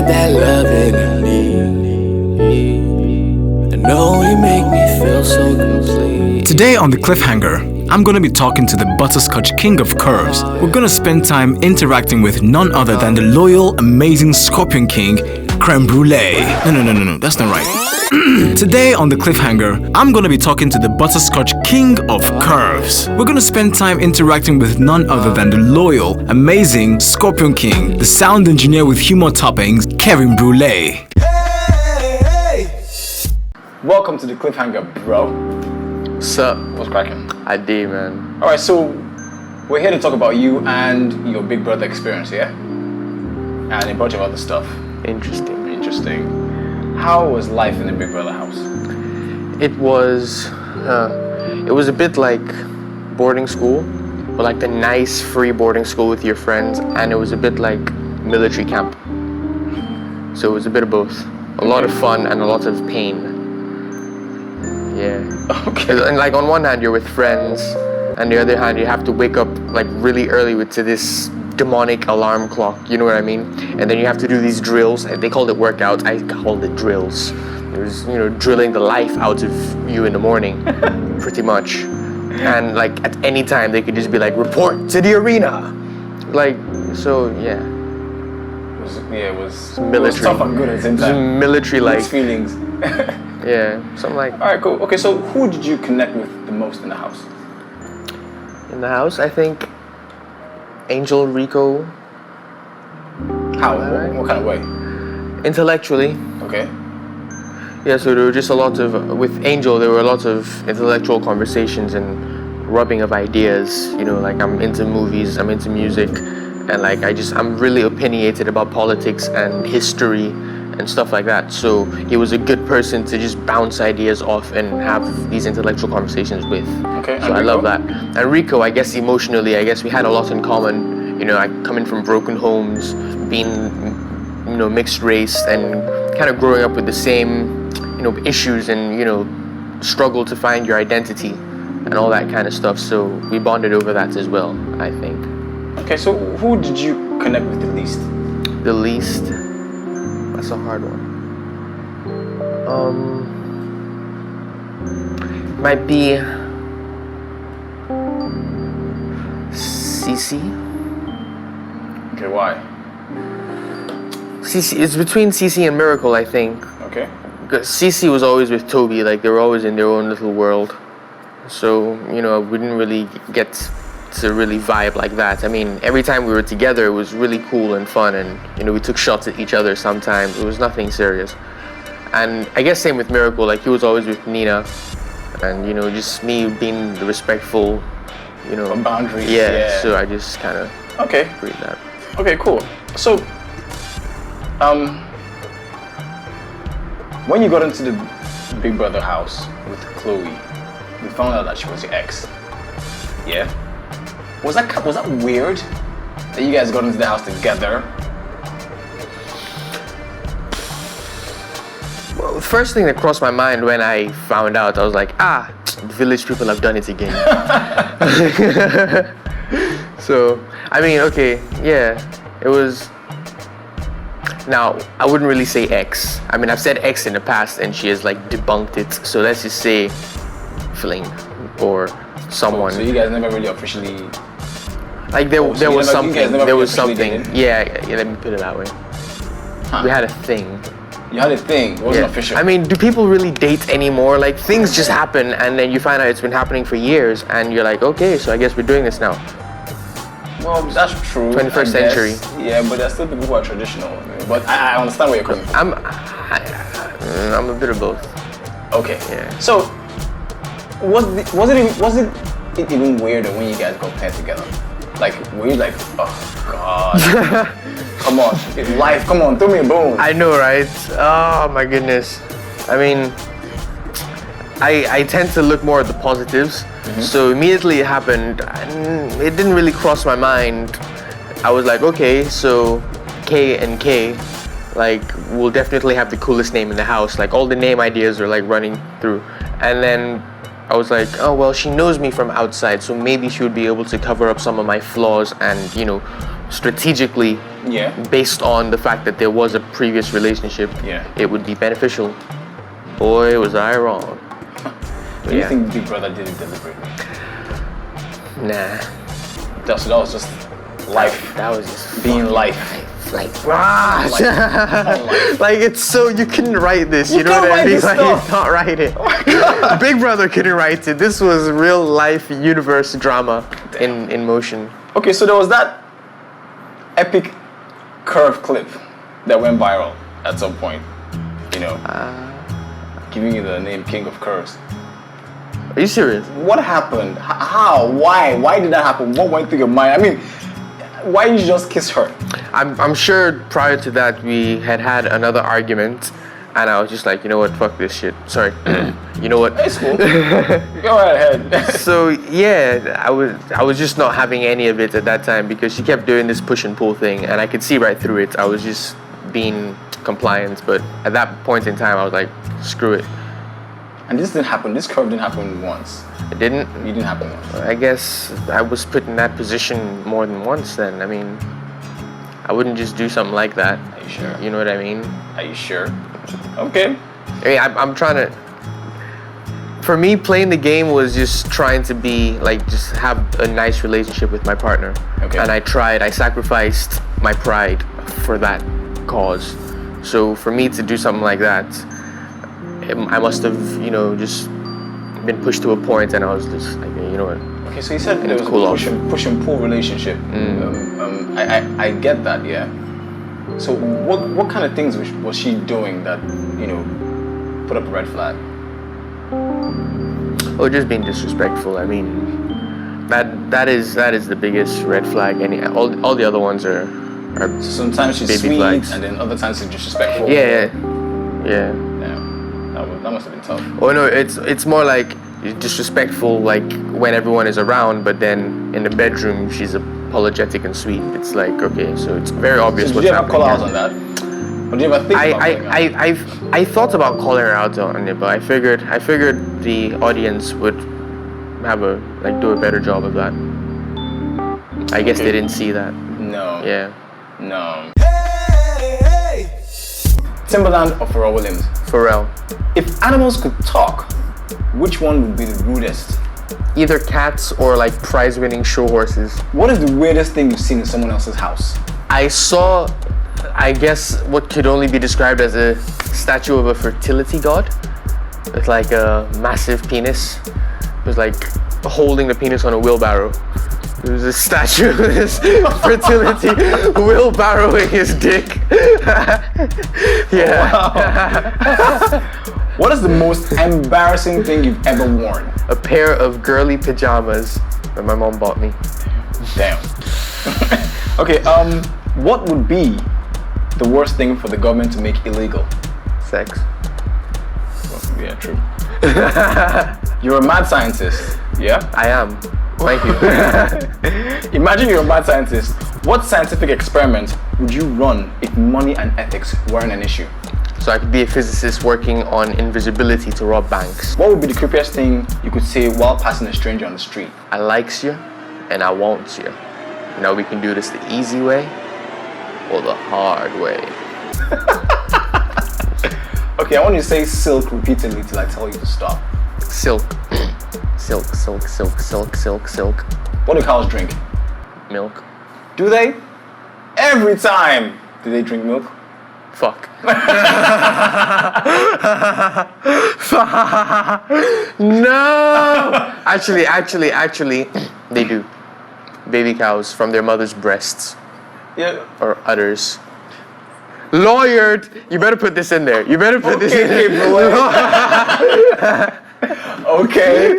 got that loving I need. I know you make me feel so complete. Today on the Cliffhanger, I'm gonna be talking to the butterscotch king of curves. We're gonna spend time interacting with none other than the loyal, amazing Scorpion King, K.Brule. No, that's not right. Today on the Cliffhanger, I'm gonna be talking to the butterscotch king of curves. We're gonna spend time interacting with none other than the loyal, amazing Scorpion King, the sound engineer with humor toppings, K.Brule. Welcome to the Cliffhanger, bro. What's up? What's cracking? I did, man. Alright, so we're here to talk about you and your Big Brother experience, yeah? And a bunch of other stuff. Interesting. How was life in the Big Brother house? It was a bit like boarding school, but like the nice free boarding school with your friends, and it was a bit like military camp. So it was a bit of both. A lot of fun and a lot of pain. Yeah. Okay. And like on one hand you're with friends, and the other hand you have to wake up like really early to this demonic alarm clock, you know what I mean? And then you have to do these drills, and they called it workouts, I called it drills. It was, drilling the life out of you in the morning, pretty much. And like at any time they could just be like, report to the arena. Like, so yeah. It was military. It was tough and good at the same time. Military-like. Mixed feelings. Yeah, something like. Alright, cool. Okay, so who did you connect with the most in the house? In the house, I think Angel, Rico. How? What kind of way? Intellectually. Okay. Yeah, so there were just with Angel, there were a lot of intellectual conversations and rubbing of ideas. Like I'm into movies, I'm into music, and like I'm really opinionated about politics and history and stuff like that. So he was a good person to just bounce ideas off and have these intellectual conversations with. Okay. So I love that. And Rico, I guess emotionally, we had a lot in common. I coming from broken homes, being mixed race, and kind of growing up with the same issues and struggle to find your identity and all that kind of stuff. So we bonded over that as well, I think. Okay, so who did you connect with the least? The least? That's a hard one. Might be Cece. Okay, why? Cece, it's between Cece and Miracle, I think. Okay. Because Cece was always with Toby, like they were always in their own little world. So, we didn't really get to really vibe like that. I mean, every time we were together, it was really cool and fun, and we took shots at each other sometimes. It was nothing serious. And I guess same with Miracle, like he was always with Nina, and just me being the respectful, boundaries. Yeah. So I just kind of agreed that. Okay, cool. So, when you got into the Big Brother house with Khloe, we found out that she was your ex. Yeah. Was that weird that you guys got into the house together? Well, the first thing that crossed my mind when I found out, I was like, the village people have done it again. So, I mean, okay, yeah, it was. Now, I wouldn't really say ex. I mean, I've said ex in the past and she has like debunked it. So let's just say fling or someone. So you guys never really officially. Like there was something. There was something. Dated? Yeah. Let me put it that way. Huh. We had a thing. You had a thing. It wasn't official. I mean, do people really date anymore? Like things just happen, and then you find out it's been happening for years, and you're like, okay, so I guess we're doing this now. Well, that's true. 21st century. Yeah, but there's still people who are traditional. But I understand where you're coming from. I'm a bit of both. Okay. Yeah. So, was it even weirder when you guys got paired together? Like, were you like, oh god, come on, it's life, come on, throw me a bone. I know, right? Oh my goodness. I mean, I tend to look more at the positives. Mm-hmm. So immediately it happened, and it didn't really cross my mind. I was like, okay, so K and K, like, we'll definitely have the coolest name in the house. Like, all the name ideas are like running through. And then I was like, oh, well, she knows me from outside, so maybe she would be able to cover up some of my flaws and, strategically Yeah. based on the fact that there was a previous relationship, Yeah. it would be beneficial. Boy, was I wrong. Do you Yeah. think Big Brother did it deliberately? Nah, That was just life. that was just Being life. like, like it's so you couldn't write this. You know can't what I write mean? this Like, stuff. you can't write it. Big Brother couldn't write it. This was real life universe drama in motion. Okay, so there was that epic curve clip that went viral at some point. You know, giving you the name King of Curves. Are you serious? What happened? How? Why? Why did that happen? What went through your mind? I mean, why didn't you just kiss her? I'm sure prior to that we had another argument, and I was just like, you know what, fuck this shit. Sorry. You know what? It's cool. Go right ahead. So yeah, I was just not having any of it at that time because she kept doing this push and pull thing, and I could see right through it. I was just being compliant, but at that point in time, I was like, screw it. And this didn't happen. This curve didn't happen once. It didn't. You didn't happen once. I guess I was put in that position more than once. Then I mean, I wouldn't just do something like that. Are you sure? You know what I mean? Are you sure? Okay. I mean, I'm trying to. For me, playing the game was just trying to be like, just have a nice relationship with my partner. Okay. And I tried. I sacrificed my pride for that cause. So for me to do something like that, I must have, just been pushed to a point, and I was just like, you know what? Okay, so you said there was cool a off. push and pull relationship. I get that, yeah. So what kind of things was she doing that, put up a red flag? Oh, just being disrespectful. I mean, that is the biggest red flag. All the other ones are So sometimes she's baby sweet, flags. and then other times she's disrespectful. Yeah. That must have been tough. Oh no, it's more like disrespectful, like when everyone is around, but then in the bedroom she's apologetic and sweet. It's like, okay, so it's very obvious So what's did you ever happening. call out on that? Or did you ever think about calling out? I thought about calling her out on it, but I figured the audience would do a better job of that. I guess they didn't see that. No. Yeah. No. Timberland or Pharrell Williams? Pharrell. If animals could talk, which one would be the rudest? Either cats or like prize-winning show horses. What is the weirdest thing you've seen in someone else's house? I saw, I guess, what could only be described as a statue of a fertility god with like a massive penis. It was like holding the penis on a wheelbarrow. It was a statue of this fertility wheelbarrowing his dick. Yeah. Wow. What is the most embarrassing thing you've ever worn? A pair of girly pajamas that my mom bought me. Damn. Okay, what would be the worst thing for the government to make illegal? Sex. Well, yeah, true. You're a mad scientist, yeah? I am. Thank you. Imagine you're a mad scientist. What scientific experiment would you run if money and ethics weren't an issue? So I could be a physicist working on invisibility to rob banks. What would be the creepiest thing you could say while passing a stranger on the street? I likes you and I wants you. Now we can do this the easy way or the hard way. Okay, I want you to say silk repeatedly till I tell you to stop. Silk. Silk, silk, silk, silk, silk, silk. What do cows drink? Milk. Do they? Every time! Do they drink milk? Fuck. No! Actually, they do. Baby cows from their mother's breasts Yeah. or udders. Lawyered! You better put this in there. You better put this in there. Okay.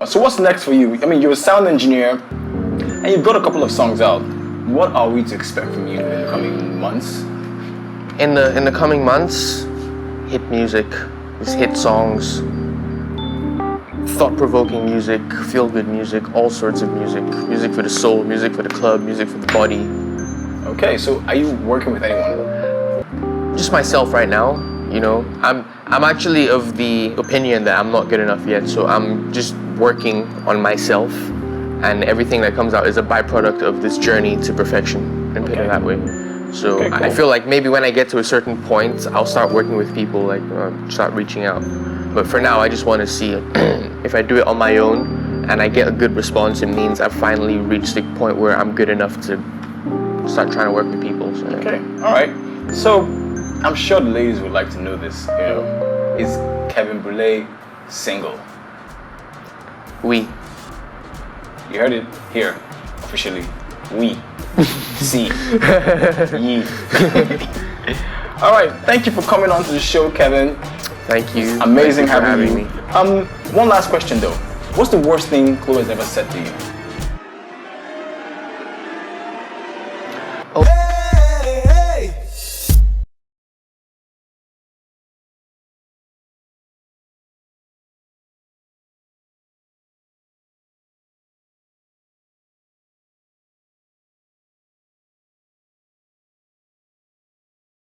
So what's next for you? I mean, you're a sound engineer and you've got a couple of songs out. What are we to expect from you in the coming months? In the coming months, hit music, just hit songs, thought-provoking music, feel-good music, all sorts of music. Music for the soul, music for the club, music for the body. Okay, so are you working with anyone? Just myself right now, I'm actually of the opinion that I'm not good enough yet, so I'm just working on myself and everything that comes out is a byproduct of this journey to perfection, and put it that way. So Okay, cool. I feel like maybe when I get to a certain point, I'll start working with people, like start reaching out. But for now, I just want to see if I do it on my own and I get a good response, it means I've finally reached the point where I'm good enough to start trying to work with people. So. Okay, all right. So I'm sure the ladies would like to know this. You know, is K.Brule single? We. You heard it here, officially. We. See. Ye. All right. Thank you for coming on to the show, Kevin. Thank you. Amazing Thank you for having you. me. One last question though. What's the worst thing Khloe has ever said to you?